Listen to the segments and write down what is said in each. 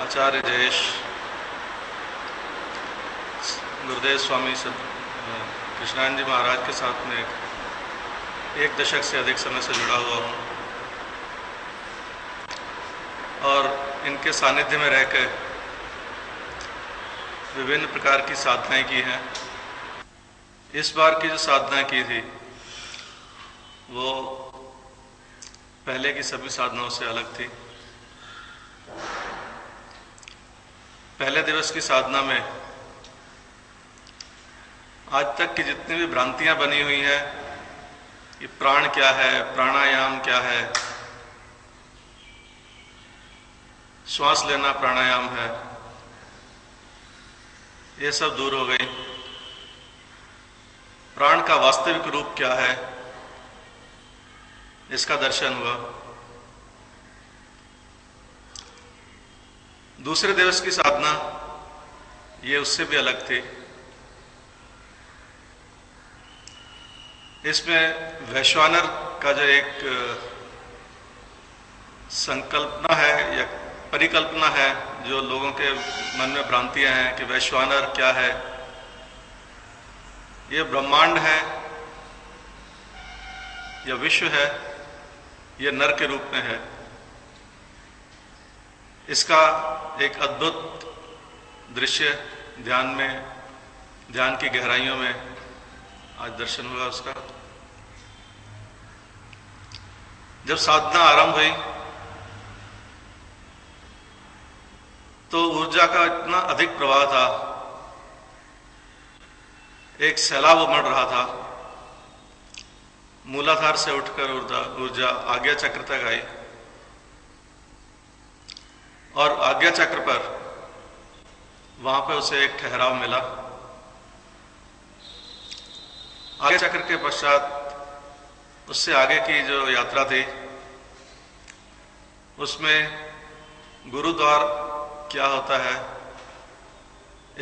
आचार्य जयेश गुरुदेव स्वामी कृष्णानंद जी महाराज के साथ में एक दशक से अधिक समय से जुड़ा हुआ हूँ और इनके सानिध्य में रहकर विभिन्न प्रकार की साधनाएं की हैं। इस बार की जो साधना की थी वो पहले की सभी साधनाओं से अलग थी। पहले दिवस की साधना में आज तक की जितनी भी भ्रांतियां बनी हुई हैं कि प्राण क्या है, प्राणायाम क्या है, श्वास लेना प्राणायाम है, ये सब दूर हो गई। प्राण का वास्तविक रूप क्या है इसका दर्शन हुआ। दूसरे दिवस की साधना ये उससे भी अलग थी। इसमें वैश्वानर का जो एक संकल्पना है या परिकल्पना है, जो लोगों के मन में भ्रांतियां हैं कि वैश्वानर क्या है, ये ब्रह्मांड है या विश्व है, ये नर के रूप में है। इसका एक अद्भुत दृश्य ध्यान की गहराइयों में आज दर्शन हुआ उसका। जब साधना आरंभ हुई तो ऊर्जा का इतना अधिक प्रवाह था, एक सैलाब उमड़ रहा था। मूलाधार से उठकर ऊर्जा आज्ञा चक्र तक आई और आज्ञा चक्र पर वहां पे उसे एक ठहराव मिला। आज्ञा चक्र के पश्चात उससे आगे की जो यात्रा थी उसमें गुरुद्वार क्या होता है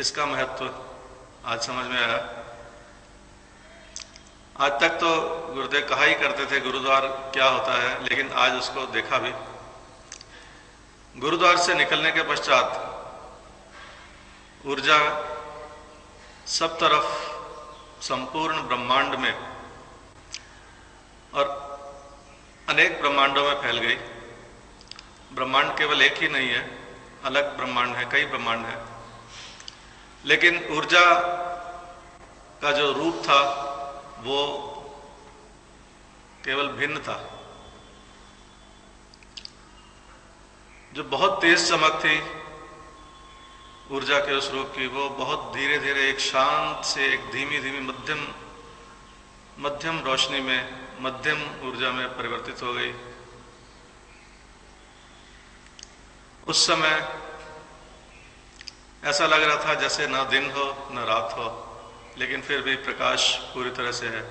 इसका महत्व आज समझ में आया। आज तक तो गुरुदेव कहा ही करते थे गुरुद्वार क्या होता है, लेकिन आज उसको देखा भी। गुरुद्वार से निकलने के पश्चात ऊर्जा सब तरफ संपूर्ण ब्रह्मांड में और अनेक ब्रह्मांडों में फैल गई। ब्रह्मांड केवल एक ही नहीं है, अलग ब्रह्मांड है, कई ब्रह्मांड है, लेकिन ऊर्जा का जो रूप था वो केवल भिन्न था। जो बहुत तेज चमक थी ऊर्जा के उस रूप की, वो बहुत धीरे धीरे एक शांत से एक धीमी धीमी मध्यम रोशनी में, मध्यम ऊर्जा में परिवर्तित हो गई। उस समय ऐसा लग रहा था जैसे ना दिन हो न रात हो, लेकिन फिर भी प्रकाश पूरी तरह से है।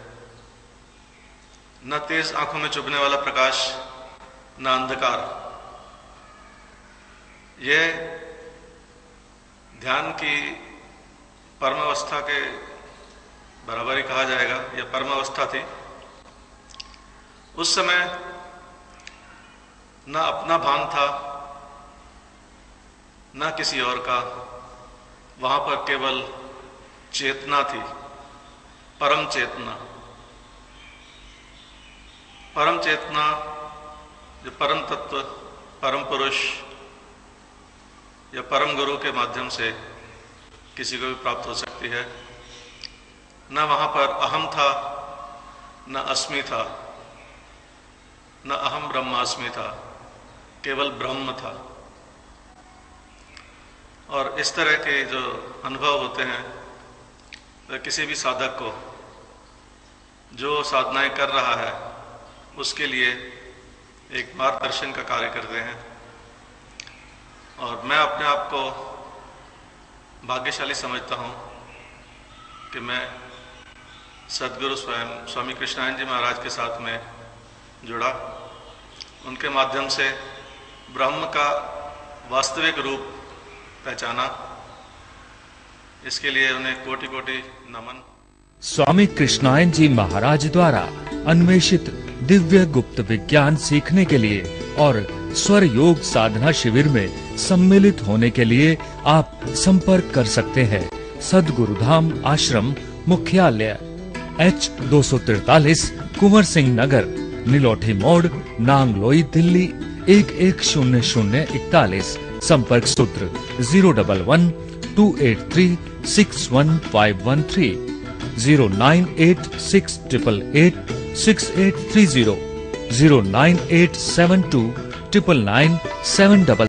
न तेज आंखों में चुभने वाला प्रकाश, न अंधकार। यह ध्यान की परम अवस्था के बराबर ही कहा जाएगा, यह परम अवस्था थी। उस समय न अपना भान था न किसी और का, वहां पर केवल चेतना थी, परम चेतना। परम चेतना जो परम तत्व, परम पुरुष या परम गुरु के माध्यम से किसी को भी प्राप्त हो सकती है। न वहां पर अहम था, न अस्मि था, न अहम ब्रह्मास्मि था, केवल ब्रह्म था। और इस तरह के जो अनुभव होते हैं वह किसी भी साधक को जो साधनाएं कर रहा है उसके लिए एक मार्गदर्शन का कार्य करते हैं। और मैं अपने आप को भाग्यशाली समझता हूँ कि मैं सद्गुरु स्वयं स्वामी कृष्णानंद जी महाराज के साथ में जुड़ा, उनके माध्यम से ब्रह्म का वास्तविक रूप पहचाना। इसके लिए उन्हें कोटि कोटि नमन। स्वामी कृष्णानंद जी महाराज द्वारा अन्वेषित दिव्य गुप्त विज्ञान सीखने के लिए और स्वर योग साधना शिविर में सम्मिलित होने के लिए आप संपर्क कर सकते हैं। सद्गुरुधाम आश्रम मुख्यालय H243 कुंवर सिंह नगर, नीलोठी मोड़, नांगलोई, दिल्ली 110041। संपर्क सूत्र 011-283-61513, 09868886830, 098729997